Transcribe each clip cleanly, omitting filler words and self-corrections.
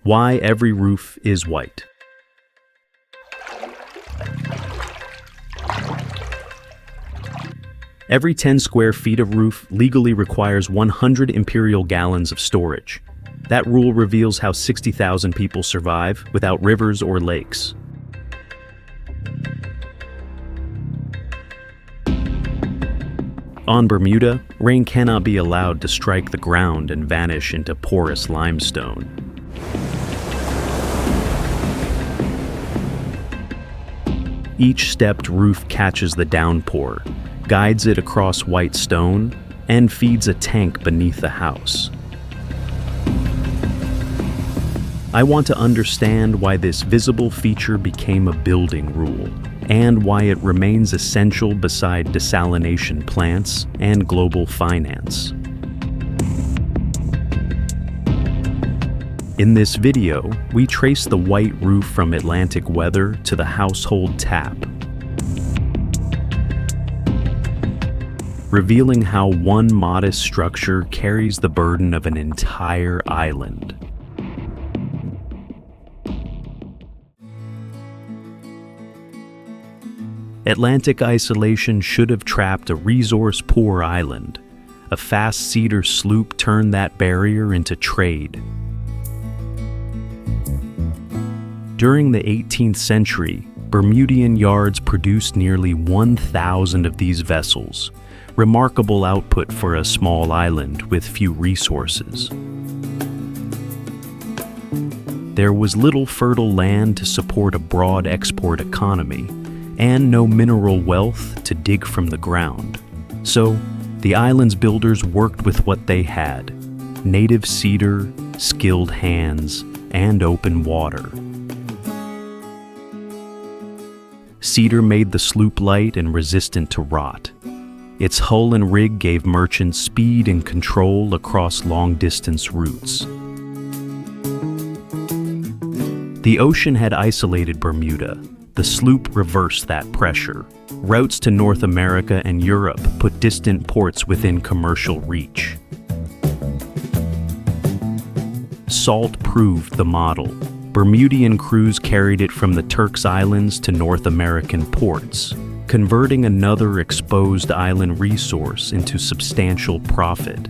Why every roof is white. Every 10 square feet of roof legally requires 100 imperial gallons of storage. That rule reveals how 60,000 people survive without rivers or lakes. On Bermuda, rain cannot be allowed to strike the ground and vanish into porous limestone. Each stepped roof catches the downpour, guides it across white stone, and feeds a tank beneath the house. I want to understand why this visible feature became a building rule, and why it remains essential beside desalination plants and global finance. In this video, we trace the white roof from Atlantic weather to the household tap, revealing how one modest structure carries the burden of an entire island. Atlantic isolation should have trapped a resource-poor island. A fast cedar sloop turned that barrier into trade. During the 18th century, Bermudian yards produced nearly 1,000 of these vessels, remarkable output for a small island with few resources. There was little fertile land to support a broad export economy, and no mineral wealth to dig from the ground. So, the island's builders worked with what they had: native cedar, skilled hands, and open water. Cedar made the sloop light and resistant to rot. Its hull and rig gave merchants speed and control across long-distance routes. The ocean had isolated Bermuda. The sloop reversed that pressure. Routes to North America and Europe put distant ports within commercial reach. Salt proved the model. Bermudian crews carried it from the Turks Islands to North American ports, converting another exposed island resource into substantial profit.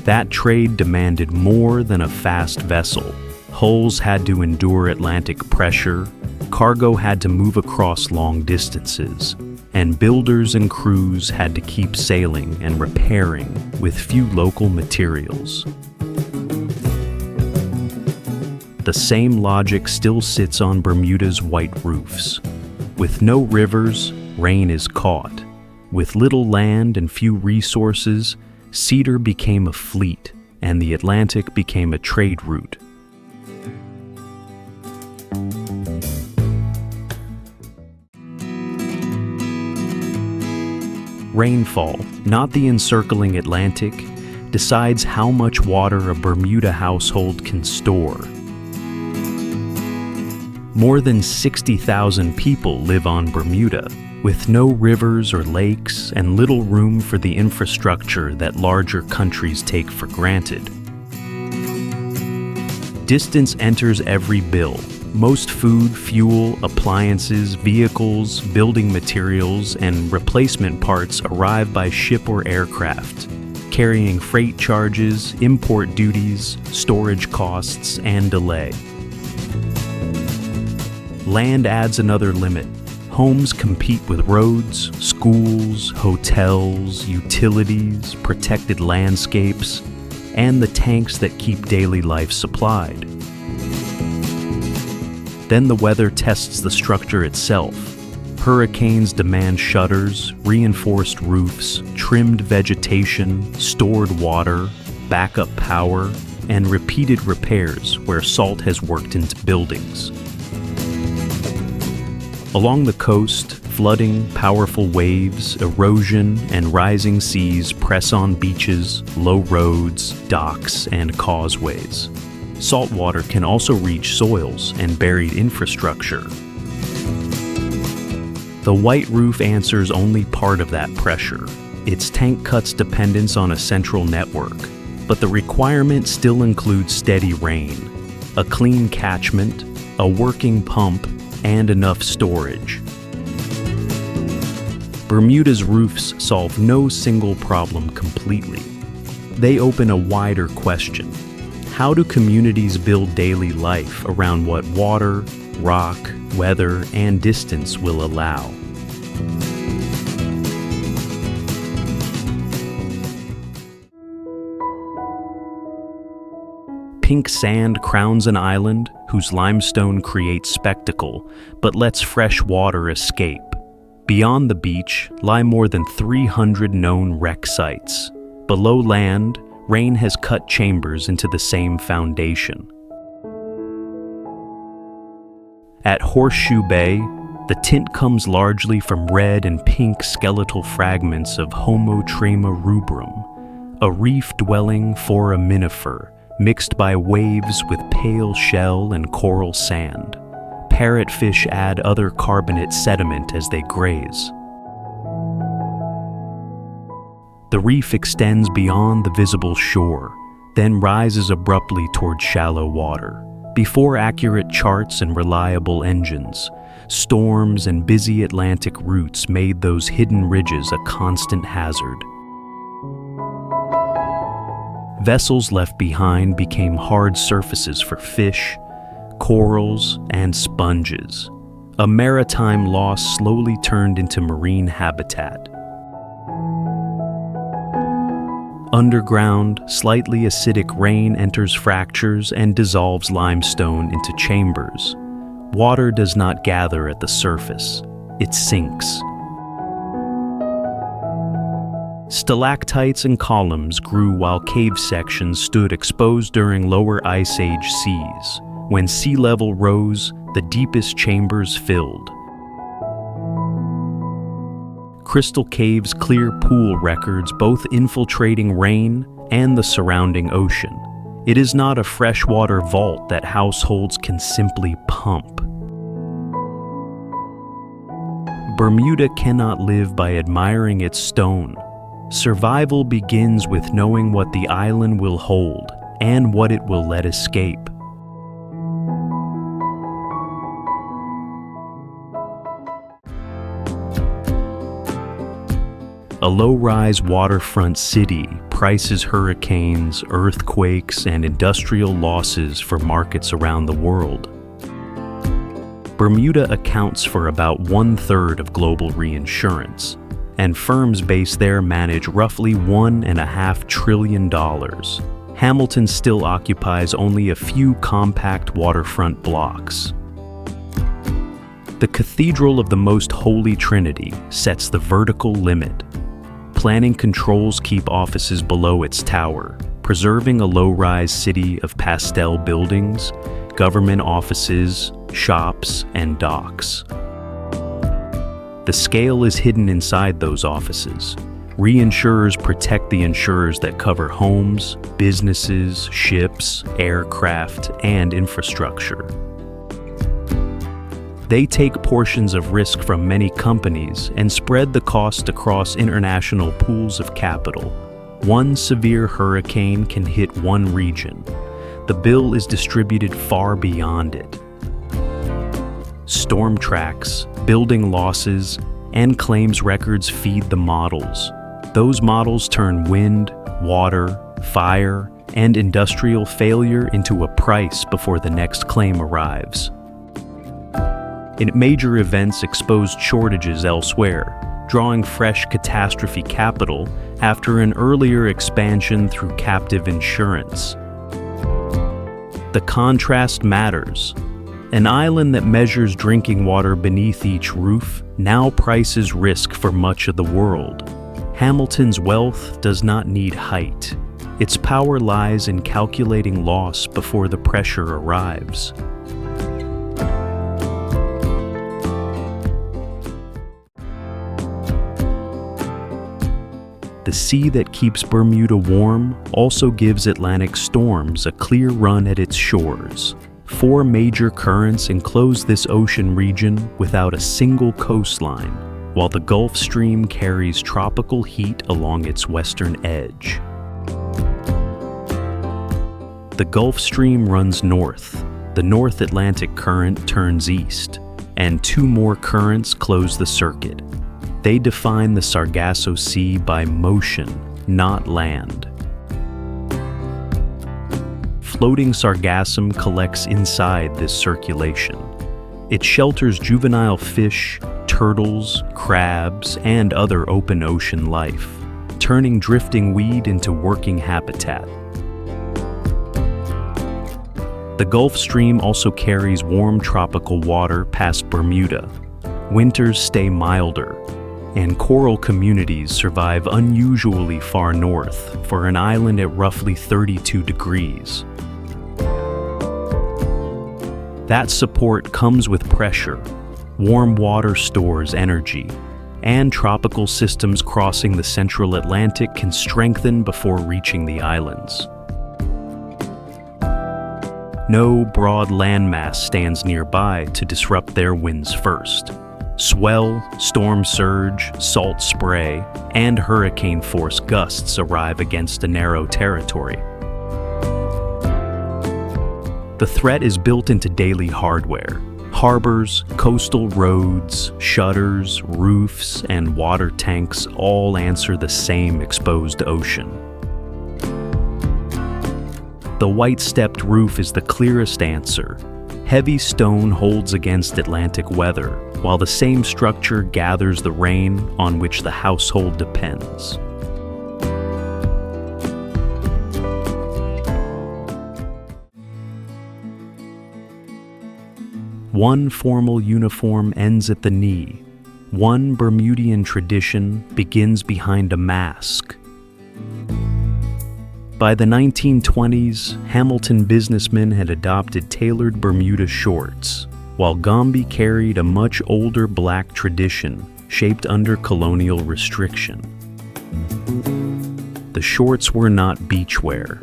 That trade demanded more than a fast vessel. Hulls had to endure Atlantic pressure, cargo had to move across long distances, and builders and crews had to keep sailing and repairing with few local materials. The same logic still sits on Bermuda's white roofs. With no rivers, rain is caught. With little land and few resources, cedar became a fleet, and the Atlantic became a trade route. Rainfall, not the encircling Atlantic, decides how much water a Bermuda household can store. More than 60,000 people live on Bermuda, with no rivers or lakes and little room for the infrastructure that larger countries take for granted. Distance enters every bill. Most food, fuel, appliances, vehicles, building materials, and replacement parts arrive by ship or aircraft, carrying freight charges, import duties, storage costs, and delay. Land adds another limit. Homes compete with roads, schools, hotels, utilities, protected landscapes, and the tanks that keep daily life supplied. Then the weather tests the structure itself. Hurricanes demand shutters, reinforced roofs, trimmed vegetation, stored water, backup power, and repeated repairs where salt has worked into buildings. Along the coast, flooding, powerful waves, erosion, and rising seas press on beaches, low roads, docks, and causeways. Salt water can also reach soils and buried infrastructure. The white roof answers only part of that pressure. Its tank cuts dependence on a central network, but the requirement still includes steady rain, a clean catchment, a working pump, and enough storage. Bermuda's roofs solve no single problem completely. They open a wider question. How do communities build daily life around what water, rock, weather, and distance will allow? Pink sand crowns an island whose limestone creates spectacle, but lets fresh water escape. Beyond the beach lie more than 300 known wreck sites. Below land, rain has cut chambers into the same foundation. At Horseshoe Bay, the tint comes largely from red and pink skeletal fragments of Homotrema rubrum, a reef-dwelling foraminifer mixed by waves with pale shell and coral sand. Parrotfish add other carbonate sediment as they graze. The reef extends beyond the visible shore, then rises abruptly toward shallow water. Before accurate charts and reliable engines, storms and busy Atlantic routes made those hidden ridges a constant hazard. Vessels left behind became hard surfaces for fish, corals, and sponges. A maritime loss slowly turned into marine habitat. Underground, slightly acidic rain enters fractures and dissolves limestone into chambers. Water does not gather at the surface, it sinks. Stalactites and columns grew while cave sections stood exposed during lower Ice Age seas. When sea level rose, the deepest chambers filled. Crystal caves clear pool records both infiltrating rain and the surrounding ocean. It is not a freshwater vault that households can simply pump. Bermuda cannot live by admiring its stone. Survival begins with knowing what the island will hold and what it will let escape. A low-rise waterfront city prices hurricanes, earthquakes, and industrial losses for markets around the world. Bermuda accounts for about 1/3 of global reinsurance, and firms based there manage roughly $1.5 trillion. Hamilton still occupies only a few compact waterfront blocks. The Cathedral of the Most Holy Trinity sets the vertical limit. Planning controls keep offices below its tower, preserving a low-rise city of pastel buildings, government offices, shops, and docks. The scale is hidden inside those offices. Reinsurers protect the insurers that cover homes, businesses, ships, aircraft, and infrastructure. They take portions of risk from many companies and spread the cost across international pools of capital. One severe hurricane can hit one region. The bill is distributed far beyond it. Storm tracks, building losses, and claims records feed the models. Those models turn wind, water, fire, and industrial failure into a price before the next claim arrives. Major events exposed shortages elsewhere, drawing fresh catastrophe capital after an earlier expansion through captive insurance. The contrast matters. An island that measures drinking water beneath each roof now prices risk for much of the world. Hamilton's wealth does not need height. Its power lies in calculating loss before the pressure arrives. The sea that keeps Bermuda warm also gives Atlantic storms a clear run at its shores. 4 major currents enclose this ocean region without a single coastline, while the Gulf Stream carries tropical heat along its western edge. The Gulf Stream runs north, the North Atlantic Current turns east, and two more currents close the circuit. They define the Sargasso Sea by motion, not land. Floating sargassum collects inside this circulation. It shelters juvenile fish, turtles, crabs, and other open ocean life, turning drifting weed into working habitat. The Gulf Stream also carries warm tropical water past Bermuda. Winters stay milder, and coral communities survive unusually far north for an island at roughly 32 degrees. That support comes with pressure. Warm water stores energy, and tropical systems crossing the central Atlantic can strengthen before reaching the islands. No broad landmass stands nearby to disrupt their winds first. Swell, storm surge, salt spray, and hurricane-force gusts arrive against a narrow territory. The threat is built into daily hardware. Harbors, coastal roads, shutters, roofs, and water tanks all answer the same exposed ocean. The white-stepped roof is the clearest answer. Heavy stone holds against Atlantic weather, while the same structure gathers the rain on which the household depends. One formal uniform ends at the knee. One Bermudian tradition begins behind a mask. By the 1920s, Hamilton businessmen had adopted tailored Bermuda shorts, while Gombey carried a much older black tradition shaped under colonial restriction. The shorts were not beachwear.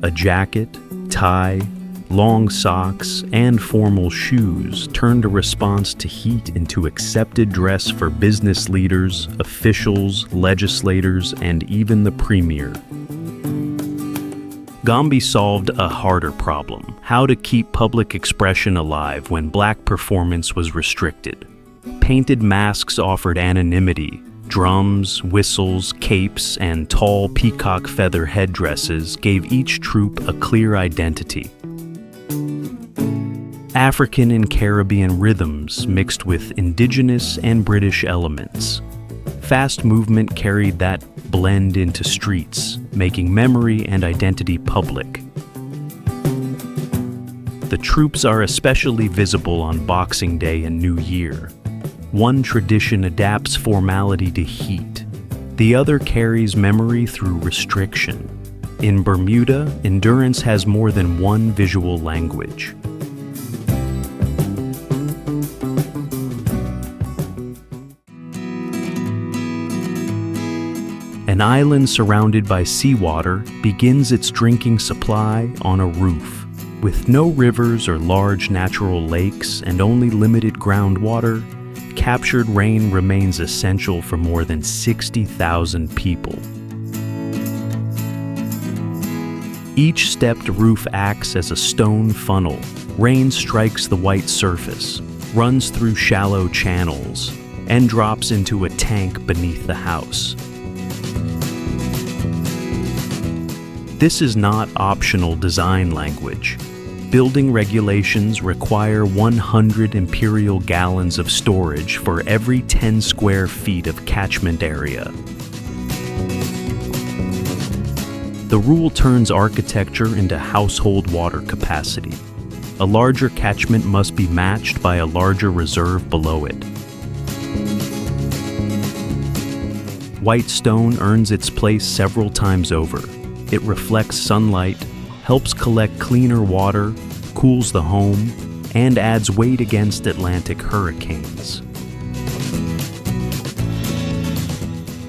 A jacket, tie, long socks, and formal shoes turned a response to heat into accepted dress for business leaders, officials, legislators, and even the premier. Gombey solved a harder problem: how to keep public expression alive when black performance was restricted. Painted masks offered anonymity. Drums, whistles, capes, and tall peacock feather headdresses gave each troop a clear identity. African and Caribbean rhythms mixed with indigenous and British elements. Fast movement carried that blend into streets, making memory and identity public. The troops are especially visible on Boxing Day and New Year. One tradition adapts formality to heat. The other carries memory through restriction. In Bermuda, endurance has more than one visual language. An island surrounded by seawater begins its drinking supply on a roof. With no rivers or large natural lakes and only limited groundwater, captured rain remains essential for more than 60,000 people. Each stepped roof acts as a stone funnel. Rain strikes the white surface, runs through shallow channels, and drops into a tank beneath the house. This is not optional design language. Building regulations require 100 imperial gallons of storage for every 10 square feet of catchment area. The rule turns architecture into household water capacity. A larger catchment must be matched by a larger reserve below it. White stone earns its place several times over. It reflects sunlight, helps collect cleaner water, cools the home, and adds weight against Atlantic hurricanes.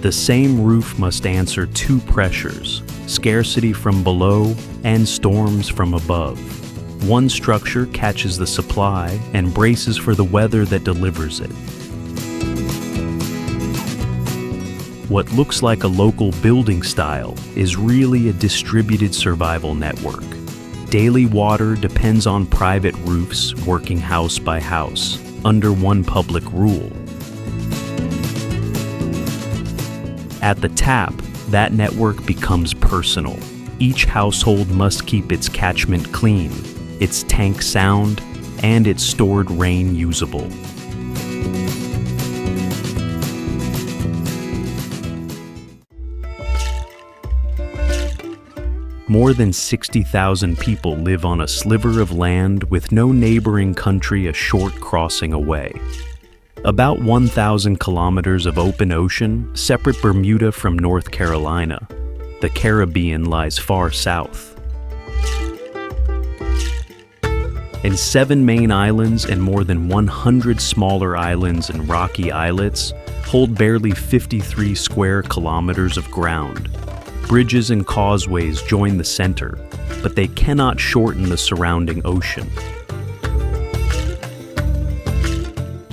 The same roof must answer two pressures: scarcity from below and storms from above. One structure catches the supply and braces for the weather that delivers it. What looks like a local building style is really a distributed survival network. Daily water depends on private roofs working house by house, under one public rule. At the tap, that network becomes personal. Each household must keep its catchment clean, its tank sound, and its stored rain usable. More than 60,000 people live on a sliver of land with no neighboring country a short crossing away. About 1,000 kilometers of open ocean separate Bermuda from North Carolina. The Caribbean lies far south. And 7 main islands and more than 100 smaller islands and rocky islets hold barely 53 square kilometers of ground. Bridges and causeways join the center, but they cannot shorten the surrounding ocean.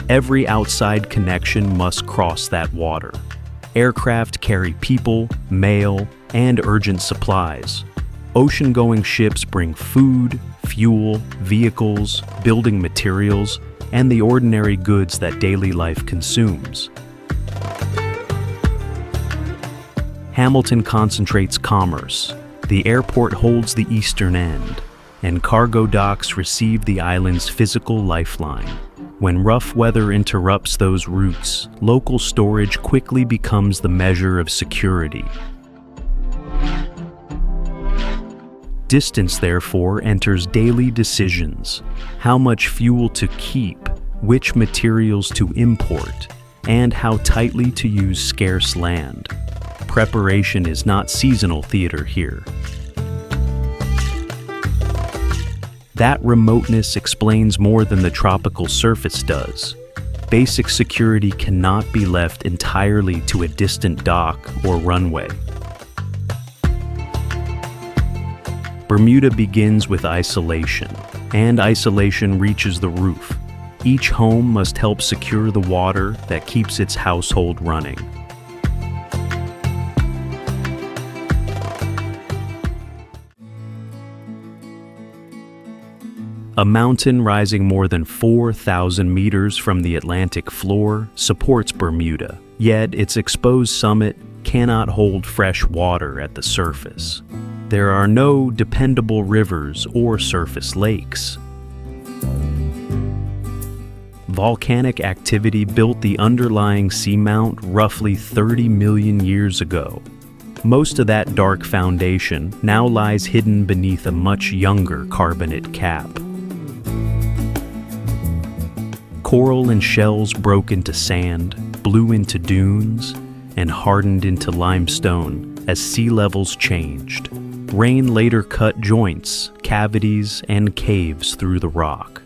Every outside connection must cross that water. Aircraft carry people, mail, and urgent supplies. Ocean-going ships bring food, fuel, vehicles, building materials, and the ordinary goods that daily life consumes. Hamilton concentrates commerce. The airport holds the eastern end, and cargo docks receive the island's physical lifeline. When rough weather interrupts those routes, local storage quickly becomes the measure of security. Distance, therefore, enters daily decisions: how much fuel to keep, which materials to import, and how tightly to use scarce land. Preparation is not seasonal theater here. That remoteness explains more than the tropical surface does. Basic security cannot be left entirely to a distant dock or runway. Bermuda begins with isolation, and isolation reaches the roof. Each home must help secure the water that keeps its household running. A mountain rising more than 4,000 meters from the Atlantic floor supports Bermuda, yet its exposed summit cannot hold fresh water at the surface. There are no dependable rivers or surface lakes. Volcanic activity built the underlying seamount roughly 30 million years ago. Most of that dark foundation now lies hidden beneath a much younger carbonate cap. Coral and shells broke into sand, blew into dunes, and hardened into limestone as sea levels changed. Rain later cut joints, cavities, and caves through the rock.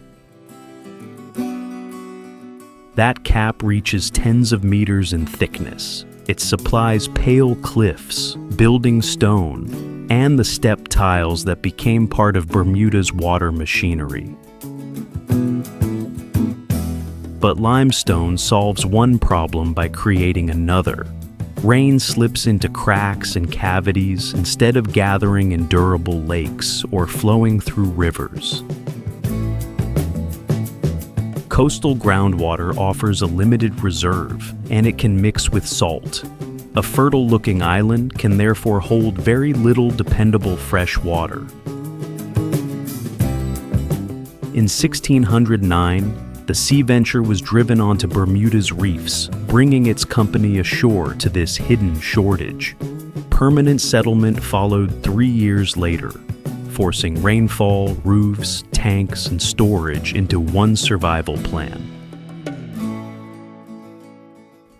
That cap reaches tens of meters in thickness. It supplies pale cliffs, building stone, and the step tiles that became part of Bermuda's water machinery. But limestone solves one problem by creating another. Rain slips into cracks and cavities instead of gathering in durable lakes or flowing through rivers. Coastal groundwater offers a limited reserve, and it can mix with salt. A fertile-looking island can therefore hold very little dependable fresh water. In 1609, the Sea Venture was driven onto Bermuda's reefs, bringing its company ashore to this hidden shortage. Permanent settlement followed 3 years later, forcing rainfall, roofs, tanks, and storage into one survival plan.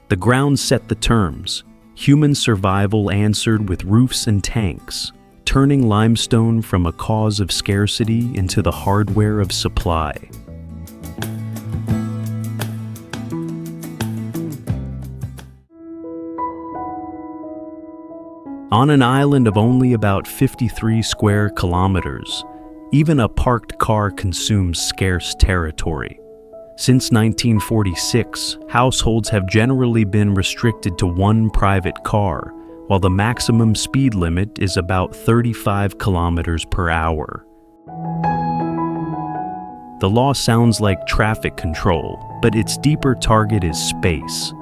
The ground set the terms. Human survival answered with roofs and tanks, turning limestone from a cause of scarcity into the hardware of supply. On an island of only about 53 square kilometers, even a parked car consumes scarce territory. Since 1946, households have generally been restricted to one private car, while the maximum speed limit is about 35 kilometers per hour. The law sounds like traffic control, but its deeper target is space.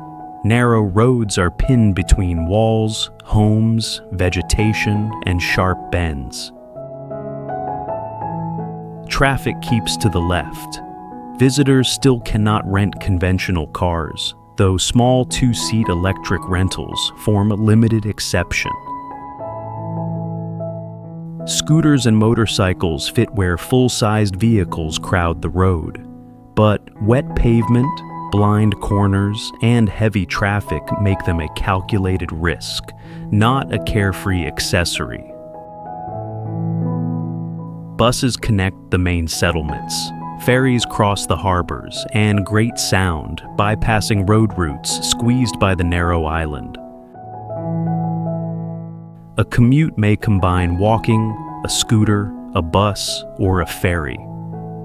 Narrow roads are pinned between walls, homes, vegetation, and sharp bends. Traffic keeps to the left. Visitors still cannot rent conventional cars, though small two-seat electric rentals form a limited exception. Scooters and motorcycles fit where full-sized vehicles crowd the road, but wet pavement, blind corners, and heavy traffic make them a calculated risk, not a carefree accessory. Buses connect the main settlements. Ferries cross the harbors, and Great Sound, bypassing road routes squeezed by the narrow island. A commute may combine walking, a scooter, a bus, or a ferry.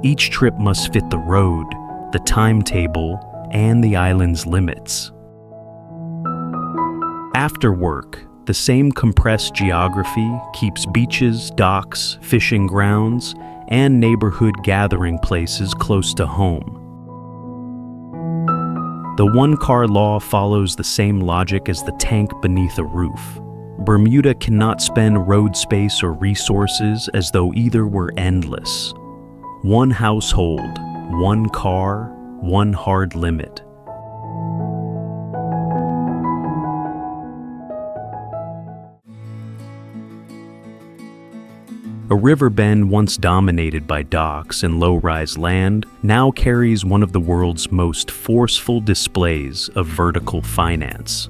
Each trip must fit the road, the timetable, and the island's limits. After work, the same compressed geography keeps beaches, docks, fishing grounds, and neighborhood gathering places close to home. The one-car law follows the same logic as the tank beneath a roof. Bermuda cannot spend road space or resources as though either were endless. One household, one car, one hard limit. A river bend once dominated by docks and low-rise land now carries one of the world's most forceful displays of vertical finance.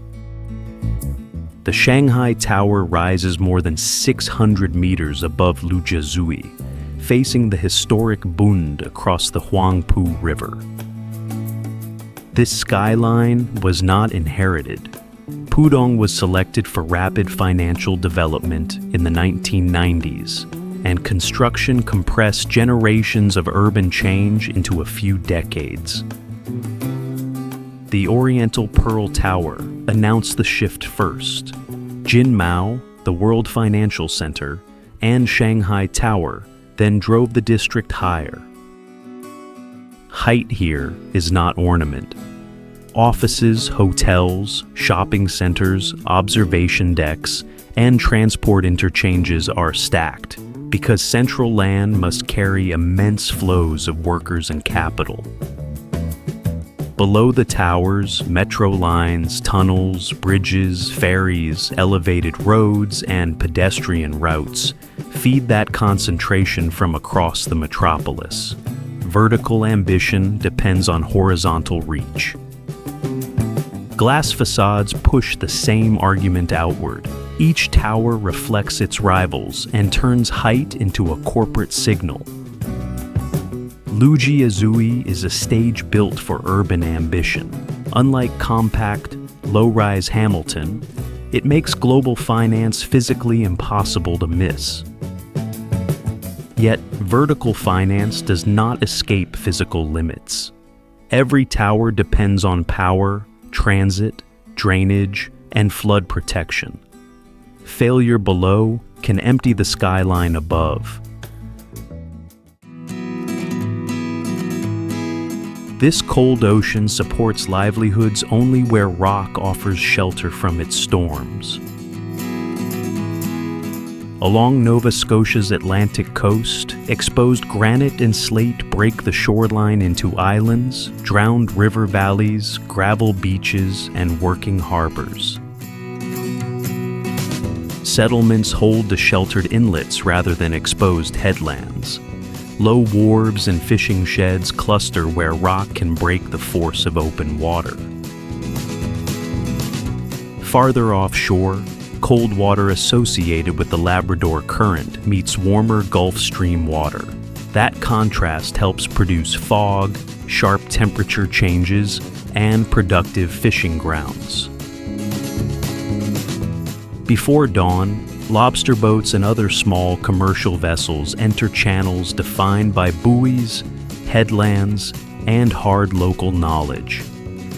The Shanghai Tower rises more than 600 meters above Lujiazui, facing the historic Bund across the Huangpu River. This skyline was not inherited. Pudong was selected for rapid financial development in the 1990s, and construction compressed generations of urban change into a few decades. The Oriental Pearl Tower announced the shift first. Jinmao, the World Financial Center, and Shanghai Tower then drove the district higher. Height here is not ornament. Offices, hotels, shopping centers, observation decks, and transport interchanges are stacked because central land must carry immense flows of workers and capital. Below the towers, metro lines, tunnels, bridges, ferries, elevated roads, and pedestrian routes feed that concentration from across the metropolis. Vertical ambition depends on horizontal reach. Glass facades push the same argument outward. Each tower reflects its rivals and turns height into a corporate signal. Lujiazui is a stage built for urban ambition. Unlike compact, low-rise Hamilton, it makes global finance physically impossible to miss. Yet, vertical finance does not escape physical limits. Every tower depends on power, transit, drainage, and flood protection. Failure below can empty the skyline above. This cold ocean supports livelihoods only where rock offers shelter from its storms. Along Nova Scotia's Atlantic coast, exposed granite and slate break the shoreline into islands, drowned river valleys, gravel beaches, and working harbors. Settlements hold the sheltered inlets rather than exposed headlands. Low wharves and fishing sheds cluster where rock can break the force of open water. Farther offshore, cold water associated with the Labrador Current meets warmer Gulf Stream water. That contrast helps produce fog, sharp temperature changes, and productive fishing grounds. Before dawn, lobster boats and other small commercial vessels enter channels defined by buoys, headlands, and hard local knowledge.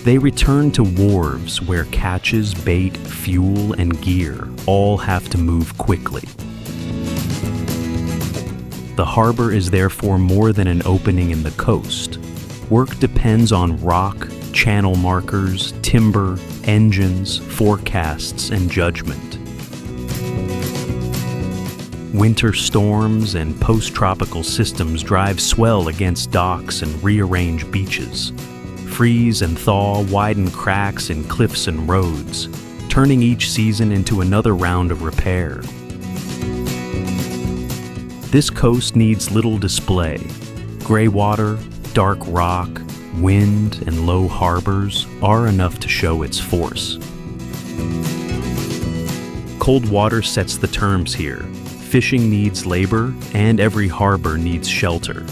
They return to wharves where catches, bait, fuel, and gear all have to move quickly. The harbor is therefore more than an opening in the coast. Work depends on rock, channel markers, timber, engines, forecasts, and judgment. Winter storms and post-tropical systems drive swell against docks and rearrange beaches. Freeze and thaw widen cracks in cliffs and roads, turning each season into another round of repair. This coast needs little display. Gray water, dark rock, wind, and low harbors are enough to show its force. Cold water sets the terms here. Fishing needs labor, and every harbor needs shelter.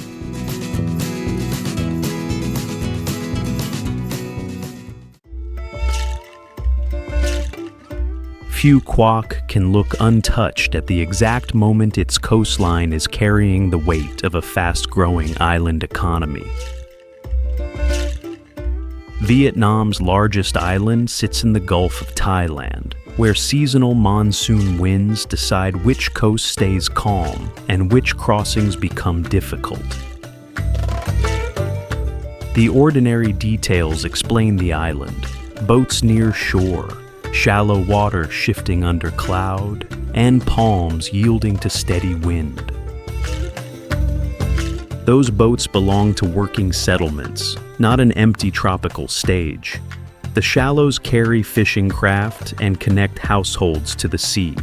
Few quack can look untouched at the exact moment its coastline is carrying the weight of a fast-growing island economy. Vietnam's largest island sits in the Gulf of Thailand, where seasonal monsoon winds decide which coast stays calm and which crossings become difficult. The ordinary details explain the island: boats near shore, shallow water shifting under cloud, and palms yielding to steady wind. Those boats belong to working settlements, not an empty tropical stage. The shallows carry fishing craft and connect households to the sea.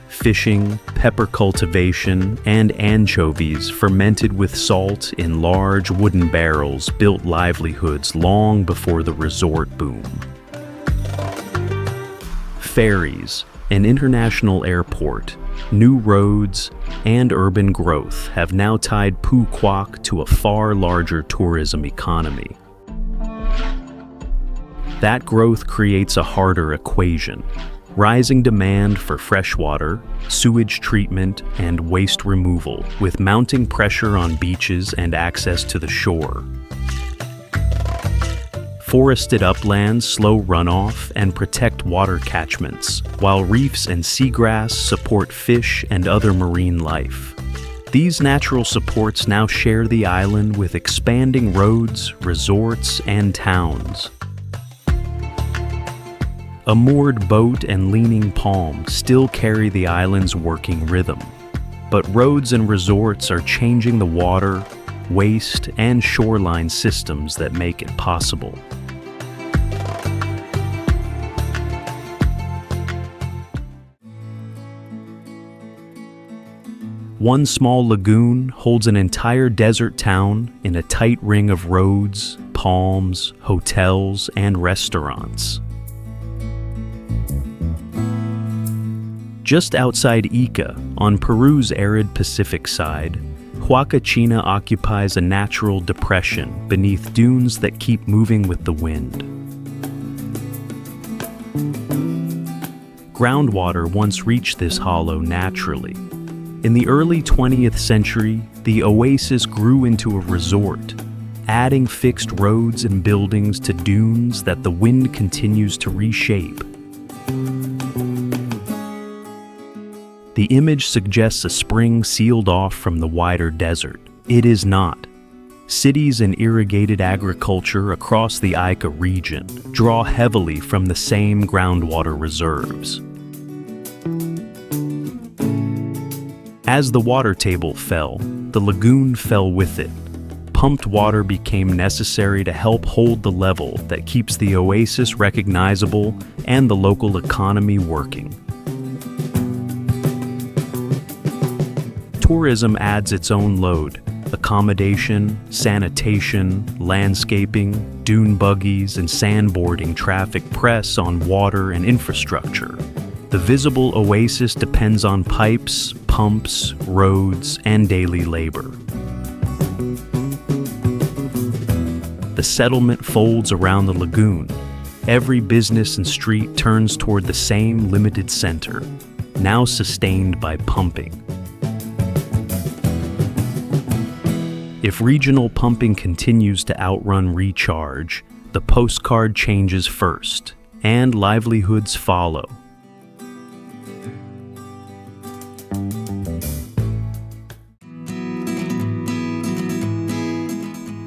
Fishing, pepper cultivation, and anchovies fermented with salt in large wooden barrels built livelihoods long before the resort boom. Ferries, an international airport, new roads, and urban growth have now tied Phu Quoc to a far larger tourism economy. That growth creates a harder equation: rising demand for freshwater, sewage treatment, and waste removal, with mounting pressure on beaches and access to the shore. Forested uplands slow runoff and protect water catchments, while reefs and seagrass support fish and other marine life. These natural supports now share the island with expanding roads, resorts, and towns. A moored boat and leaning palm still carry the island's working rhythm, but roads and resorts are changing the water, waste, and shoreline systems that make it possible. One small lagoon holds an entire desert town in a tight ring of roads, palms, hotels, and restaurants. Just outside Ica, on Peru's arid Pacific side, Huacachina occupies a natural depression beneath dunes that keep moving with the wind. Groundwater once reached this hollow naturally. In the early 20th century, the oasis grew into a resort, adding fixed roads and buildings to dunes that the wind continues to reshape. The image suggests a spring sealed off from the wider desert. It is not. Cities and irrigated agriculture across the Ica region draw heavily from the same groundwater reserves. As the water table fell, the lagoon fell with it. Pumped water became necessary to help hold the level that keeps the oasis recognizable and the local economy working. Tourism adds its own load: accommodation, sanitation, landscaping, dune buggies, and sandboarding traffic press on water and infrastructure. The visible oasis depends on pipes, pumps, roads, and daily labor. The settlement folds around the lagoon. Every business and street turns toward the same limited center, now sustained by pumping. If regional pumping continues to outrun recharge, the postcard changes first, and livelihoods follow.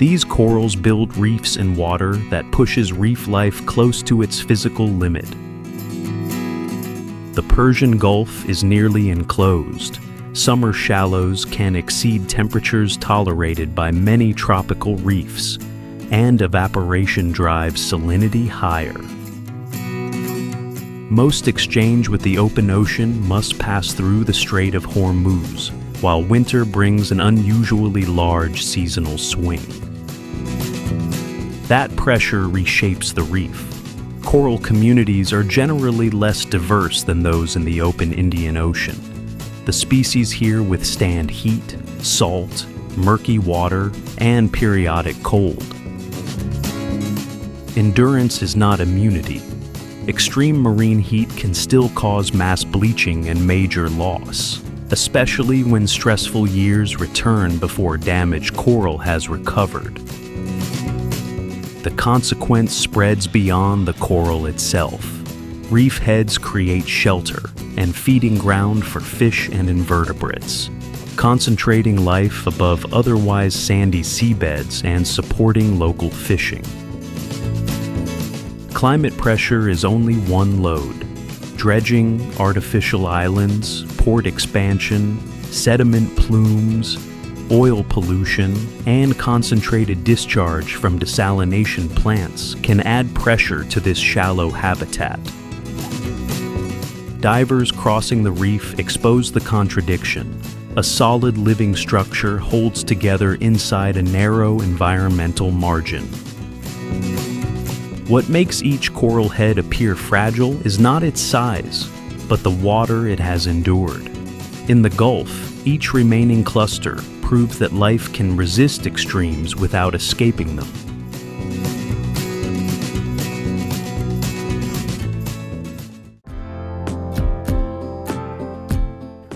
These corals build reefs in water that pushes reef life close to its physical limit. The Persian Gulf is nearly enclosed. Summer shallows can exceed temperatures tolerated by many tropical reefs, and evaporation drives salinity higher. Most exchange with the open ocean must pass through the Strait of Hormuz, while winter brings an unusually large seasonal swing. That pressure reshapes the reef. Coral communities are generally less diverse than those in the open Indian Ocean. The species here withstand heat, salt, murky water, and periodic cold. Endurance is not immunity. Extreme marine heat can still cause mass bleaching and major loss, especially when stressful years return before damaged coral has recovered. The consequence spreads beyond the coral itself. Reef heads create shelter and feeding ground for fish and invertebrates, concentrating life above otherwise sandy seabeds and supporting local fishing. Climate pressure is only one load. Dredging, artificial islands, port expansion, sediment plumes, oil pollution, and concentrated discharge from desalination plants can add pressure to this shallow habitat. Divers crossing the reef expose the contradiction. A solid living structure holds together inside a narrow environmental margin. What makes each coral head appear fragile is not its size, but the water it has endured. In the Gulf, each remaining cluster proves that life can resist extremes without escaping them.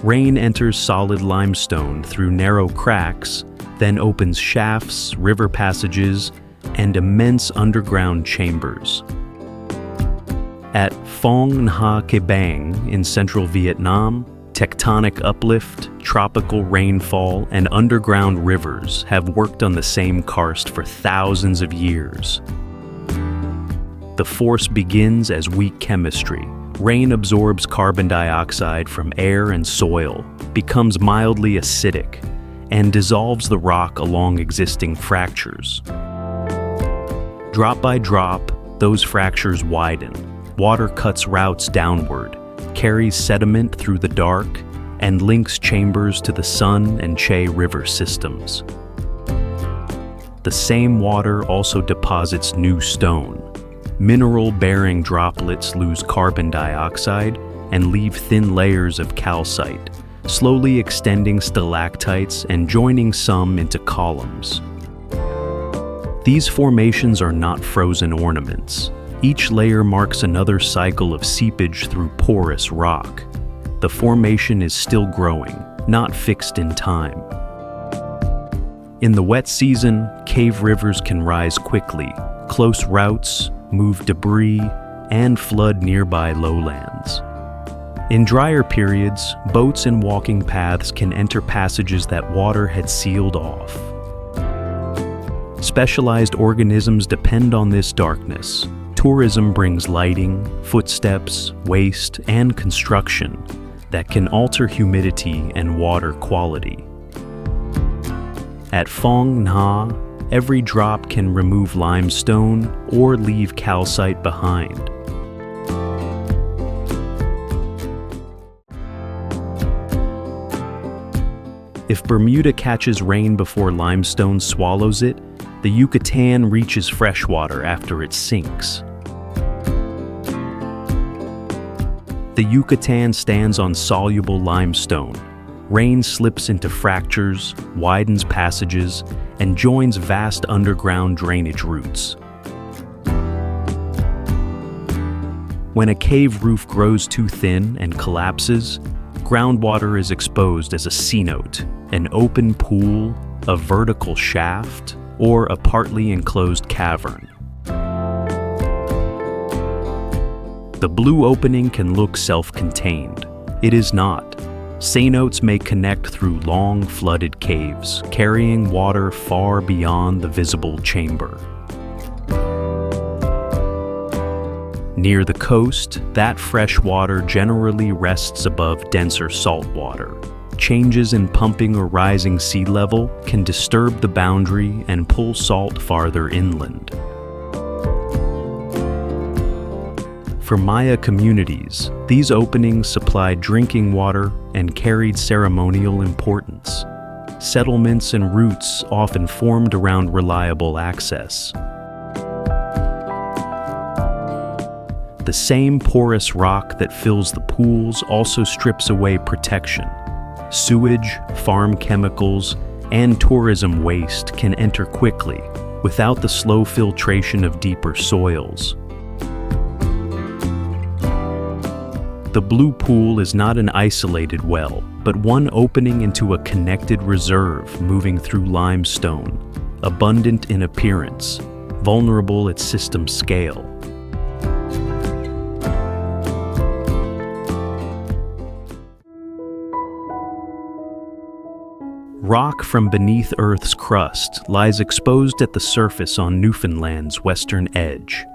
Rain enters solid limestone through narrow cracks, then opens shafts, river passages, and immense underground chambers. At Phong Nha Ke Bang in central Vietnam, tectonic uplift, tropical rainfall, and underground rivers have worked on the same karst for thousands of years. The force begins as weak chemistry. Rain absorbs carbon dioxide from air and soil, becomes mildly acidic, and dissolves the rock along existing fractures. Drop by drop, those fractures widen. Water cuts routes downward, carries sediment through the dark, and links chambers to the Sun and Che river systems. The same water also deposits new stone. Mineral-bearing droplets lose carbon dioxide and leave thin layers of calcite, slowly extending stalactites and joining some into columns. These formations are not frozen ornaments. Each layer marks another cycle of seepage through porous rock. The formation is still growing, not fixed in time. In the wet season, cave rivers can rise quickly, close routes, move debris, and flood nearby lowlands. In drier periods, boats and walking paths can enter passages that water had sealed off. Specialized organisms depend on this darkness. Tourism brings lighting, footsteps, waste, and construction that can alter humidity and water quality. At Phong Nha, every drop can remove limestone or leave calcite behind. If Bermuda catches rain before limestone swallows it, the Yucatan reaches freshwater after it sinks. The Yucatan stands on soluble limestone. Rain slips into fractures, widens passages, and joins vast underground drainage routes. When a cave roof grows too thin and collapses, groundwater is exposed as a cenote, an open pool, a vertical shaft, or a partly enclosed cavern. The blue opening can look self-contained. It is not. Cenotes may connect through long flooded caves, carrying water far beyond the visible chamber. Near the coast, that fresh water generally rests above denser salt water. Changes in pumping or rising sea level can disturb the boundary and pull salt farther inland. For Maya communities, these openings supplied drinking water and carried ceremonial importance. Settlements and routes often formed around reliable access. The same porous rock that fills the pools also strips away protection. Sewage, farm chemicals, and tourism waste can enter quickly without the slow filtration of deeper soils. The Blue Pool is not an isolated well, but one opening into a connected reserve moving through limestone, abundant in appearance, vulnerable at system scale. Rock from beneath Earth's crust lies exposed at the surface on Newfoundland's western edge.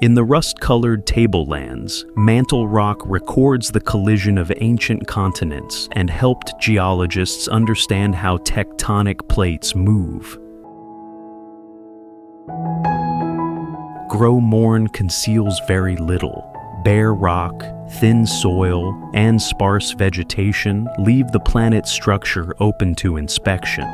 In the rust-colored tablelands, mantle rock records the collision of ancient continents and helped geologists understand how tectonic plates move. Gros-Morne conceals very little. Bare rock, thin soil, and sparse vegetation leave the planet's structure open to inspection.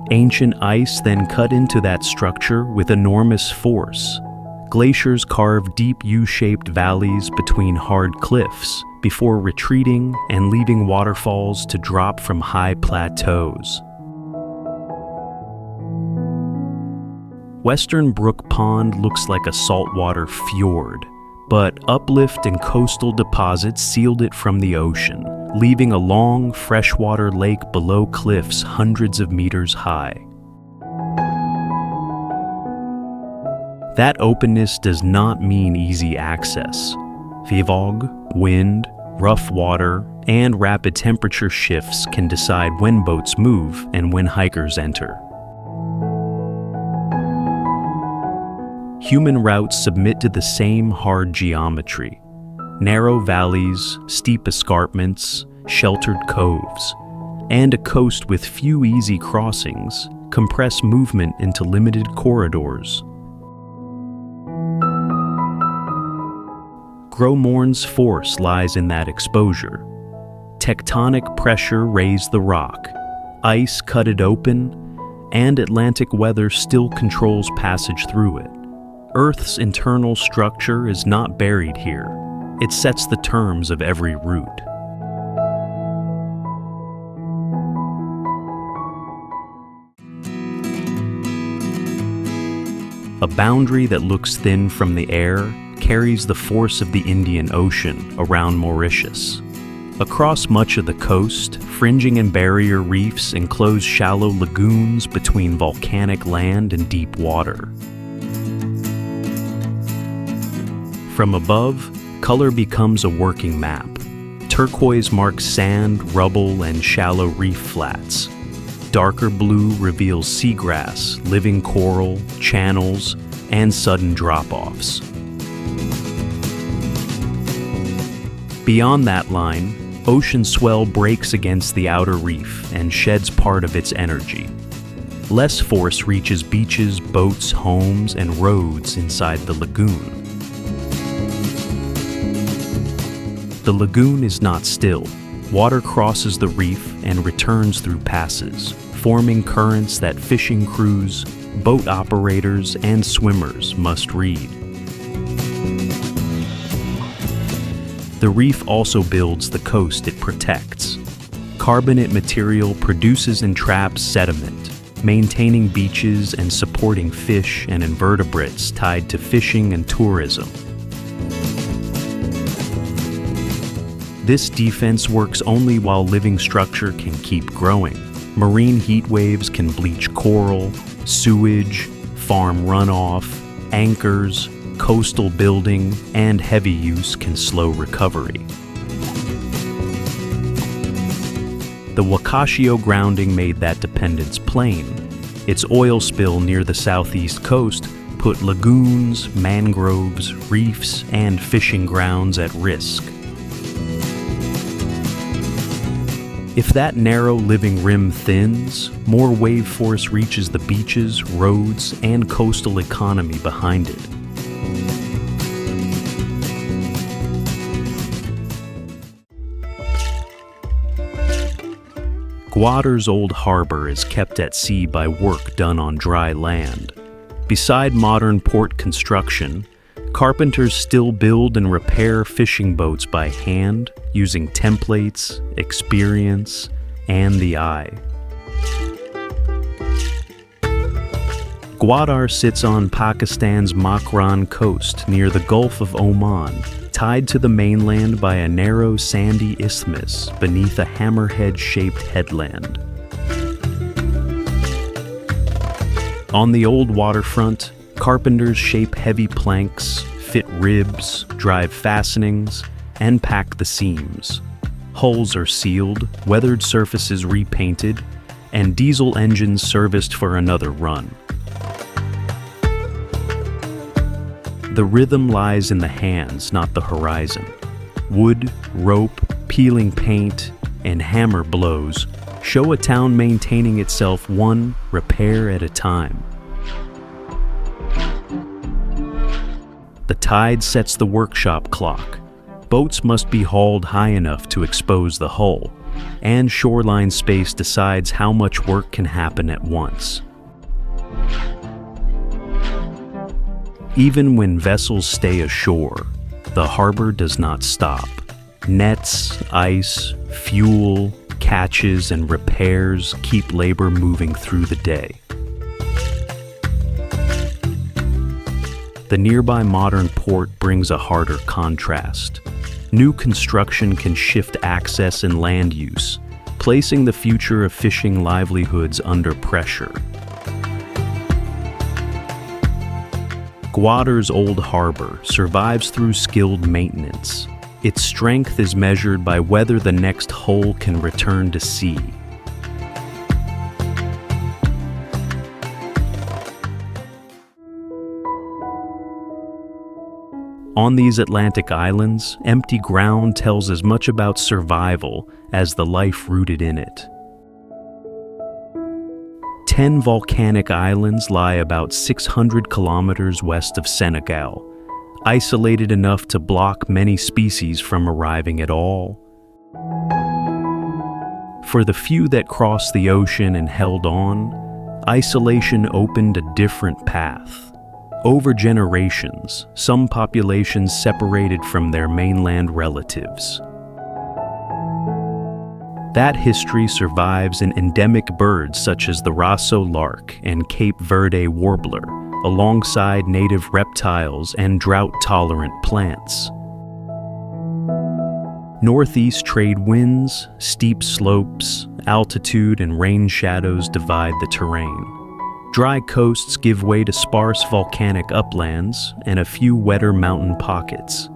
Ancient ice then cut into that structure with enormous force. Glaciers carve deep U-shaped valleys between hard cliffs before retreating and leaving waterfalls to drop from high plateaus. Western Brook Pond looks like a saltwater fjord, but uplift and coastal deposits sealed it from the ocean, leaving a long freshwater lake below cliffs hundreds of meters high. That openness does not mean easy access. Vivog, wind, rough water, and rapid temperature shifts can decide when boats move and when hikers enter. Human routes submit to the same hard geometry. Narrow valleys, steep escarpments, sheltered coves, and a coast with few easy crossings compress movement into limited corridors. Gros-Morne's force lies in that exposure. Tectonic pressure raised the rock, ice cut it open, and Atlantic weather still controls passage through it. Earth's internal structure is not buried here. It sets the terms of every route. A boundary that looks thin from the air carries the force of the Indian Ocean around Mauritius. Across much of the coast, fringing and barrier reefs enclose shallow lagoons between volcanic land and deep water. From above, color becomes a working map. Turquoise marks sand, rubble, and shallow reef flats. Darker blue reveals seagrass, living coral, channels, and sudden drop-offs. Beyond that line, ocean swell breaks against the outer reef and sheds part of its energy. Less force reaches beaches, boats, homes, and roads inside the lagoon. The lagoon is not still. Water crosses the reef and returns through passes, forming currents that fishing crews, boat operators, and swimmers must read. The reef also builds the coast it protects. Carbonate material produces and traps sediment, maintaining beaches and supporting fish and invertebrates tied to fishing and tourism. This defense works only while living structure can keep growing. Marine heat waves can bleach coral, sewage, farm runoff, anchors, coastal building, and heavy use can slow recovery. The Wakashio grounding made that dependence plain. Its oil spill near the southeast coast put lagoons, mangroves, reefs, and fishing grounds at risk. If that narrow living rim thins, more wave force reaches the beaches, roads, and coastal economy behind it. Gwadar's old harbor is kept at sea by work done on dry land. Beside modern port construction, carpenters still build and repair fishing boats by hand, using templates, experience, and the eye. Gwadar sits on Pakistan's Makran coast near the Gulf of Oman, tied to the mainland by a narrow sandy isthmus beneath a hammerhead-shaped headland. On the old waterfront, carpenters shape heavy planks, fit ribs, drive fastenings, and pack the seams. Hulls are sealed, weathered surfaces repainted, and diesel engines serviced for another run. The rhythm lies in the hands, not the horizon. Wood, rope, peeling paint, and hammer blows show a town maintaining itself one repair at a time. The tide sets the workshop clock. Boats must be hauled high enough to expose the hull, and shoreline space decides how much work can happen at once. Even when vessels stay ashore, the harbor does not stop. Nets, ice, fuel, catches, and repairs keep labor moving through the day. The nearby modern port brings a harder contrast. New construction can shift access and land use, placing the future of fishing livelihoods under pressure. Gwadar's old harbor survives through skilled maintenance. Its strength is measured by whether the next hull can return to sea. On these Atlantic islands, empty ground tells as much about survival as the life rooted in it. 10 volcanic islands lie about 600 kilometers west of Senegal, isolated enough to block many species from arriving at all. For the few that crossed the ocean and held on, isolation opened a different path. Over generations, some populations separated from their mainland relatives. That history survives in endemic birds such as the Rosso lark and Cape Verde warbler, alongside native reptiles and drought-tolerant plants. Northeast trade winds, steep slopes, altitude, and rain shadows divide the terrain. Dry coasts give way to sparse volcanic uplands and a few wetter mountain pockets.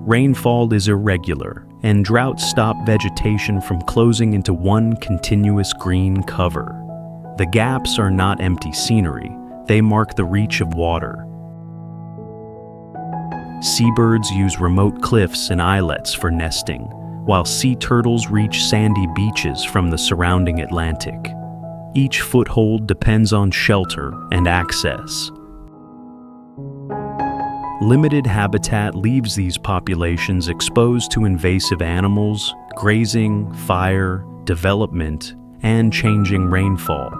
Rainfall is irregular, and droughts stop vegetation from closing into one continuous green cover. The gaps are not empty scenery, they mark the reach of water. Seabirds use remote cliffs and islets for nesting, while sea turtles reach sandy beaches from the surrounding Atlantic. Each foothold depends on shelter and access. Limited habitat leaves these populations exposed to invasive animals, grazing, fire, development, and changing rainfall.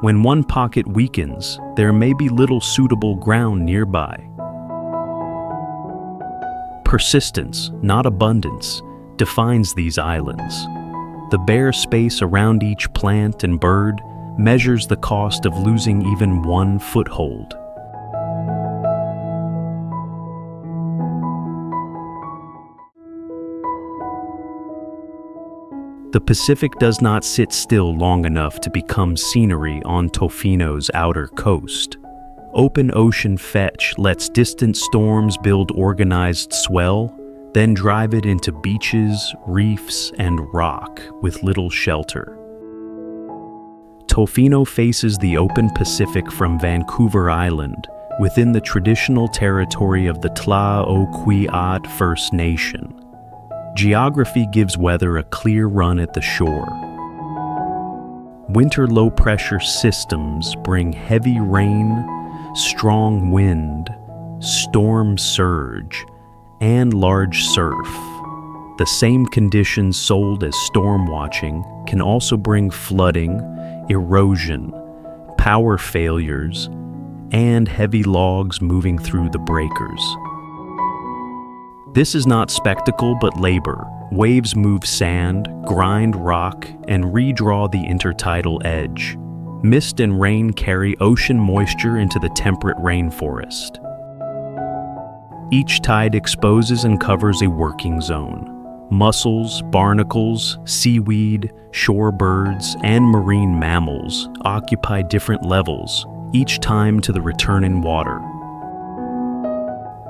When one pocket weakens, there may be little suitable ground nearby. Persistence, not abundance, defines these islands. The bare space around each plant and bird measures the cost of losing even one foothold. The Pacific does not sit still long enough to become scenery on Tofino's outer coast. Open ocean fetch lets distant storms build organized swell, then drive it into beaches, reefs, and rock with little shelter. Tofino faces the open Pacific from Vancouver Island, within the traditional territory of the Tla-o-Kwi-at First Nation. Geography gives weather a clear run at the shore. Winter low-pressure systems bring heavy rain, strong wind, storm surge, and large surf. The same conditions sold as storm watching can also bring flooding, erosion, power failures, and heavy logs moving through the breakers. This is not spectacle but labor. Waves move sand, grind rock, and redraw the intertidal edge. Mist and rain carry ocean moisture into the temperate rainforest. Each tide exposes and covers a working zone. Mussels, barnacles, seaweed, shorebirds, and marine mammals occupy different levels, each time to the returning water.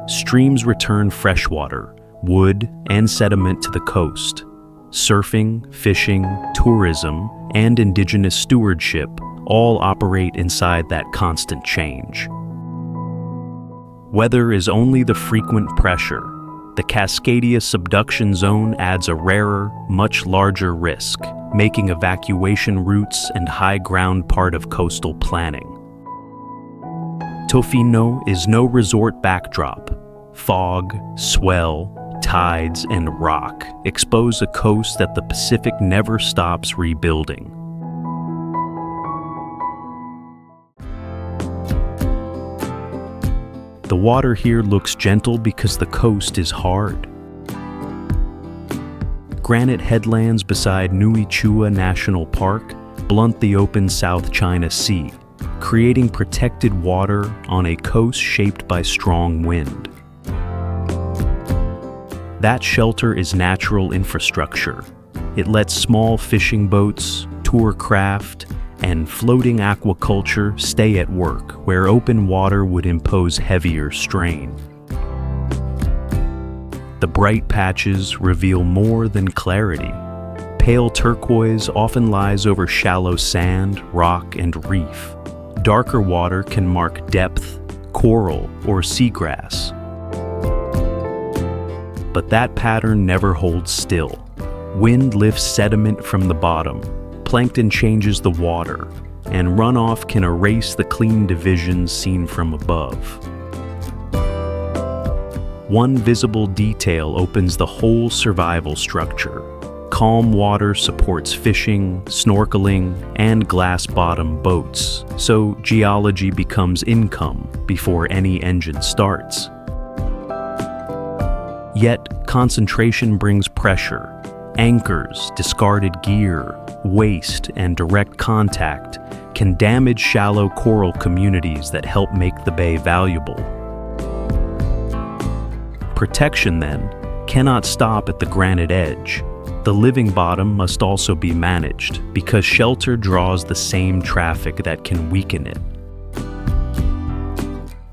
Streams return freshwater, wood, and sediment to the coast. Surfing, fishing, tourism, and indigenous stewardship all operate inside that constant change. Weather is only the frequent pressure. The Cascadia subduction zone adds a rarer, much larger risk, making evacuation routes and high ground part of coastal planning. Tofino is no resort backdrop. Fog, swell, tides, and rock expose a coast that the Pacific never stops rebuilding. The water here looks gentle because the coast is hard. Granite headlands beside Nui Chua National Park blunt the open South China Sea, creating protected water on a coast shaped by strong wind. That shelter is natural infrastructure. It lets small fishing boats, tour craft, and floating aquaculture stay at work where open water would impose heavier strain. The bright patches reveal more than clarity. Pale turquoise often lies over shallow sand, rock, and reef. Darker water can mark depth, coral, or seagrass. But that pattern never holds still. Wind lifts sediment from the bottom, plankton changes the water, and runoff can erase the clean divisions seen from above. One visible detail opens the whole survival structure. Calm water supports fishing, snorkeling, and glass-bottom boats, so geology becomes income before any engine starts. Yet, concentration brings pressure. Anchors, discarded gear, waste, and direct contact can damage shallow coral communities that help make the bay valuable. Protection, then, cannot stop at the granite edge. The living bottom must also be managed because shelter draws the same traffic that can weaken it.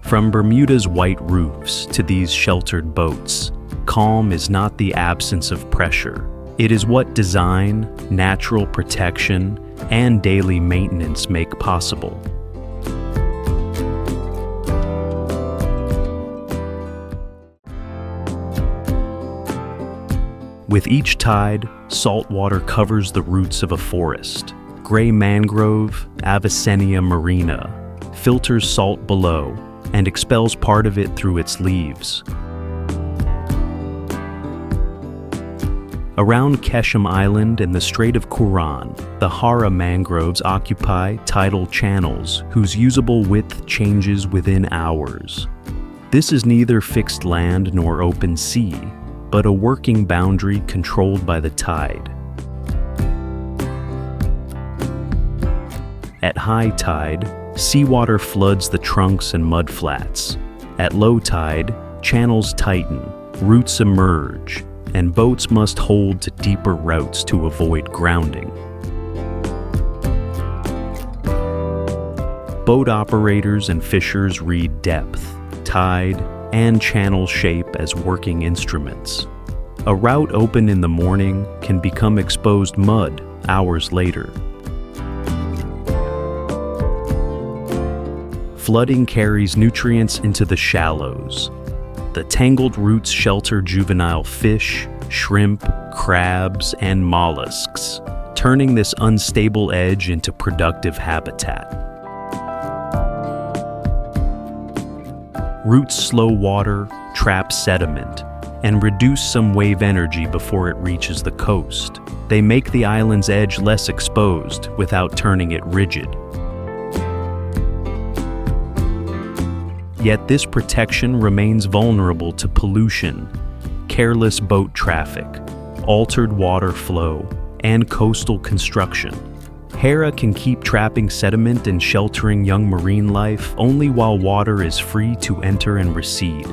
From Bermuda's white roofs to these sheltered boats, calm is not the absence of pressure. It is what design, natural protection, and daily maintenance make possible. With each tide, salt water covers the roots of a forest. Gray mangrove, Avicennia marina, filters salt below and expels part of it through its leaves. Around Ketchum Island and the Strait of Quran, the Hara mangroves occupy tidal channels whose usable width changes within hours. This is neither fixed land nor open sea, but a working boundary controlled by the tide. At high tide, seawater floods the trunks and mudflats. At low tide, channels tighten, roots emerge, and boats must hold to deeper routes to avoid grounding. Boat operators and fishers read depth, tide, and channel shape as working instruments. A route open in the morning can become exposed mud hours later. Flooding carries nutrients into the shallows. The tangled roots shelter juvenile fish, shrimp, crabs, and mollusks, turning this unstable edge into productive habitat. Roots slow water, trap sediment, and reduce some wave energy before it reaches the coast. They make the island's edge less exposed without turning it rigid. Yet this protection remains vulnerable to pollution, careless boat traffic, altered water flow, and coastal construction. Hera can keep trapping sediment and sheltering young marine life only while water is free to enter and recede.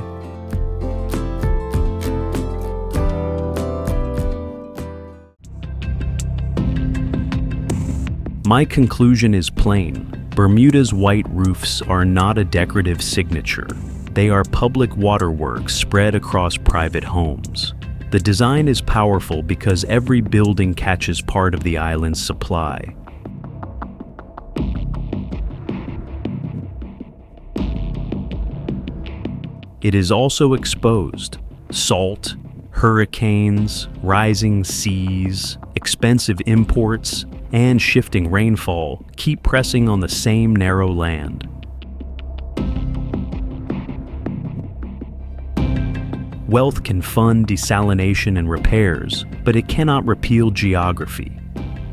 My conclusion is plain. Bermuda's white roofs are not a decorative signature. They are public waterworks spread across private homes. The design is powerful because every building catches part of the island's supply. It is also exposed. Salt, hurricanes, rising seas, expensive imports, and shifting rainfall keep pressing on the same narrow land. Wealth can fund desalination and repairs, but it cannot repeal geography.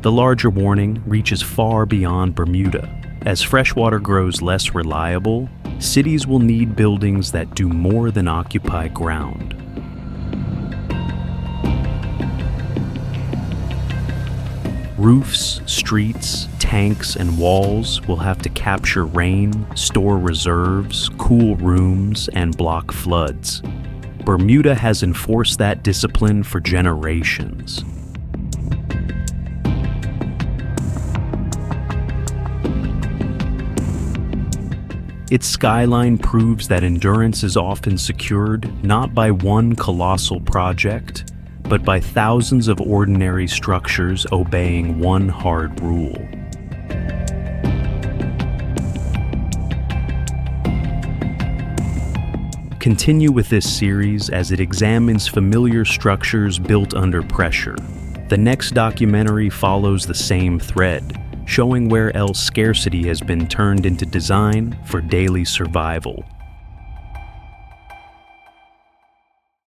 The larger warning reaches far beyond Bermuda. As freshwater grows less reliable, cities will need buildings that do more than occupy ground. Roofs, streets, tanks, and walls will have to capture rain, store reserves, cool rooms, and block floods. Bermuda has enforced that discipline for generations. Its skyline proves that endurance is often secured not by one colossal project, but by thousands of ordinary structures obeying one hard rule. Continue with this series as it examines familiar structures built under pressure. The next documentary follows the same thread, showing where else scarcity has been turned into design for daily survival.